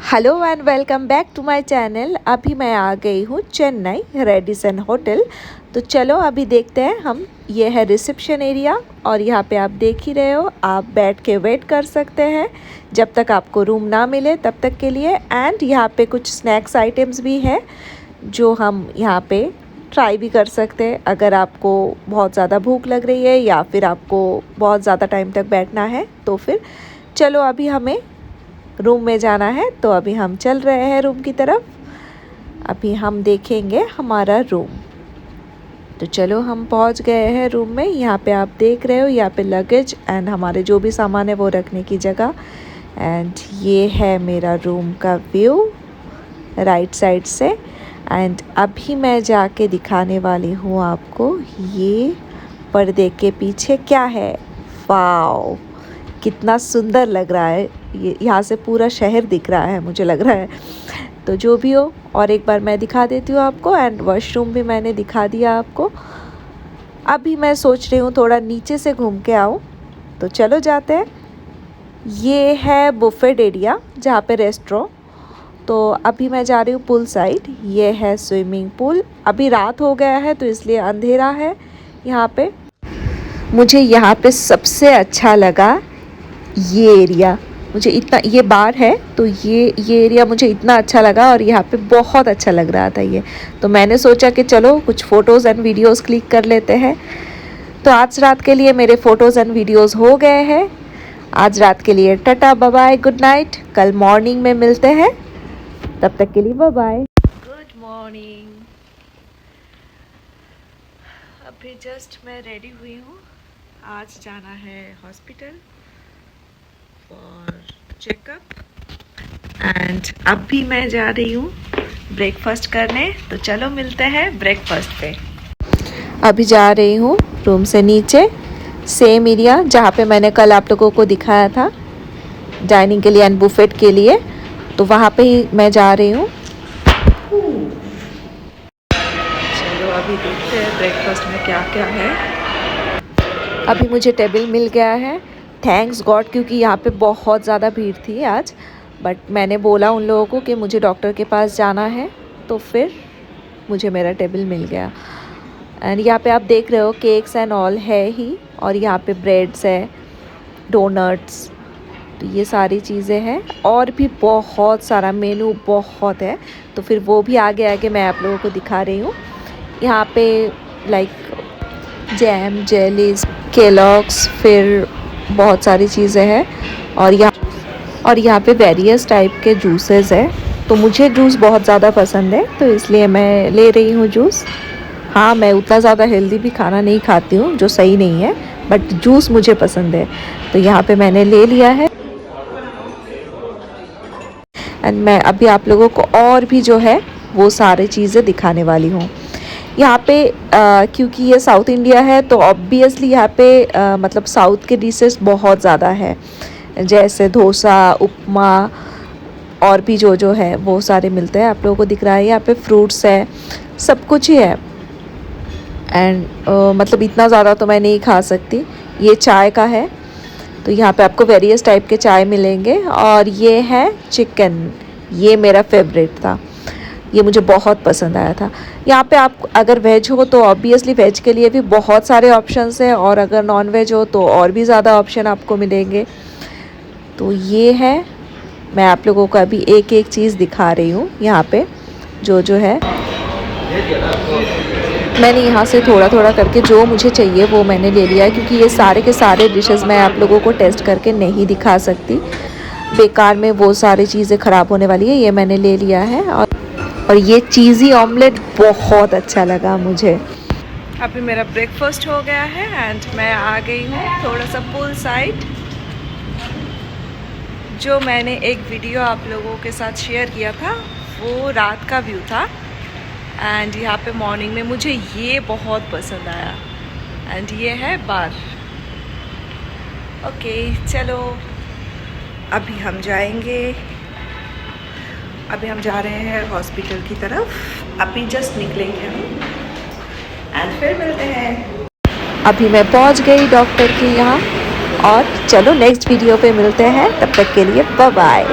Hello and welcome back to my channel. अभी मैं आ गई हूँ चेन्नई रेडिसन होटल। तो चलो अभी देखते हैं हम। ये है रिसेप्शन एरिया और यहाँ पे आप देख ही रहे हो, आप बैठ के वेट कर सकते हैं जब तक आपको रूम ना मिले तब तक के लिए। एंड यहाँ पे कुछ स्नैक्स आइटम्स भी है जो हम यहाँ पे ट्राई भी कर सकते हैं अगर आपको बहुत ज़्यादा भूख लग रही है या फिर आपको बहुत ज़्यादा टाइम तक बैठना है। तो फिर चलो अभी हमें रूम में जाना है, तो अभी हम चल रहे हैं रूम की तरफ। अभी हम देखेंगे हमारा रूम। तो चलो हम पहुंच गए हैं रूम में। यहाँ पे आप देख रहे हो, यहाँ पे लगेज एंड हमारे जो भी सामान है वो रखने की जगह। एंड ये है मेरा रूम का व्यू राइट साइड से। एंड अभी मैं जाके दिखाने वाली हूँ आपको ये पर्दे के पीछे क्या है। वाओ, कितना सुंदर लग रहा है। ये यहाँ से पूरा शहर दिख रहा है मुझे लग रहा है। तो जो भी हो, और एक बार मैं दिखा देती हूँ आपको। एंड वॉशरूम भी मैंने दिखा दिया आपको। अभी मैं सोच रही हूँ थोड़ा नीचे से घूम के आऊँ, तो चलो जाते हैं। ये है बुफेट एरिया जहाँ पे रेस्टोरेंट। तो अभी मैं जा रही हूँ पूल साइड। ये है स्विमिंग पूल। अभी रात हो गया है तो इसलिए अंधेरा है यहाँ पे। मुझे यहाँ पे सबसे अच्छा लगा ये एरिया। मुझे इतना, ये बार है तो ये एरिया मुझे इतना अच्छा लगा और यहाँ पे बहुत अच्छा लग रहा था ये। तो मैंने सोचा कि चलो कुछ फ़ोटोज़ एंड वीडियोज़ क्लिक कर लेते हैं। तो आज रात के लिए मेरे फ़ोटोज़ एंड वीडियोज़ हो गए हैं। आज रात के लिए tata bye bye, good night. कल मॉर्निंग में मिलते हैं, तब तक के लिए बाय बाय। Good morning. अभी जस्ट मैं रेडी हुई हूँ। आज जाना है हॉस्पिटल और चेकअप। एंड अभी मैं जा रही हूँ ब्रेकफास्ट करने। तो चलो मिलते हैं ब्रेकफास्ट पे। अभी जा रही हूँ रूम से नीचे, सेम एरिया जहाँ पे मैंने कल आप लोगों को दिखाया था डाइनिंग के लिए एंड बुफेट के लिए। तो वहाँ पे ही मैं जा रही हूँ। चलो अभी देखते हैं ब्रेकफास्ट में क्या क्या है। अभी मुझे टेबल मिल गया है, थैंक्स गॉड, क्योंकि यहाँ पे बहुत ज़्यादा भीड़ थी आज। बट मैंने बोला उन लोगों को कि मुझे डॉक्टर के पास जाना है, तो फिर मुझे मेरा टेबल मिल गया। एंड यहाँ पे आप देख रहे हो केक्स एंड ऑल है ही। और यहाँ पे ब्रेड्स है, डोनट्स, तो ये सारी चीज़ें हैं। और भी बहुत सारा मेनू बहुत है, तो फिर वो भी आगे आगे मैं आप लोगों को दिखा रही हूँ। यहाँ पे लाइक जैम, जेलीज, केलॉग्स, फिर बहुत सारी चीज़ें हैं। और यहाँ पे वेरियस टाइप के जूसेस है। तो मुझे जूस बहुत ज़्यादा पसंद है, तो इसलिए मैं ले रही हूँ जूस। हाँ, मैं उतना ज़्यादा हेल्दी भी खाना नहीं खाती हूँ जो सही नहीं है, बट जूस मुझे पसंद है, तो यहाँ पे मैंने ले लिया है। एंड मैं अभी आप लोगों को और भी जो है वो सारी चीज़ें दिखाने वाली हूँ। यहाँ पे क्योंकि ये साउथ इंडिया है तो ऑब्वियसली यहाँ पे मतलब साउथ के डिशेस बहुत ज़्यादा है, जैसे डोसा, उपमा और भी जो है वो सारे मिलते हैं। आप लोगों को दिख रहा है यहाँ पे फ्रूट्स है, सब कुछ ही है। एंड मतलब इतना ज़्यादा तो मैं नहीं खा सकती। ये चाय का है, तो यहाँ पे आपको वेरियस टाइप के चाय मिलेंगे। और ये है चिकन, ये मेरा फेवरेट था, ये मुझे बहुत पसंद आया था। यहाँ पे आप अगर वेज हो तो ऑब्वियसली वेज के लिए भी बहुत सारे ऑप्शंस हैं, और अगर नॉन वेज हो तो और भी ज़्यादा ऑप्शन आपको मिलेंगे। तो ये है, मैं आप लोगों को अभी एक एक चीज़ दिखा रही हूँ। यहाँ पे जो है मैंने यहाँ से थोड़ा थोड़ा करके जो मुझे चाहिए वो मैंने ले लिया है, क्योंकि ये सारे के सारे डिशेस मैं आप लोगों को टेस्ट करके नहीं दिखा सकती, बेकार में वो सारी चीज़ें ख़राब होने वाली है। ये मैंने ले लिया है। और ये चीज़ी ऑमलेट बहुत अच्छा लगा मुझे। अभी मेरा ब्रेकफास्ट हो गया है एंड मैं आ गई हूँ थोड़ा सा पूल साइड। जो मैंने एक वीडियो आप लोगों के साथ शेयर किया था वो रात का व्यू था। एंड यहाँ पे मॉर्निंग में मुझे ये बहुत पसंद आया। एंड ये है बार। ओके चलो अभी हम जाएंगे। अभी हम जा रहे हैं हॉस्पिटल की तरफ। अभी जस्ट निकलेंगे हम एंड फिर मिलते हैं। अभी मैं पहुंच गई डॉक्टर के यहाँ। और चलो नेक्स्ट वीडियो पे मिलते हैं, तब तक के लिए बाय बाय।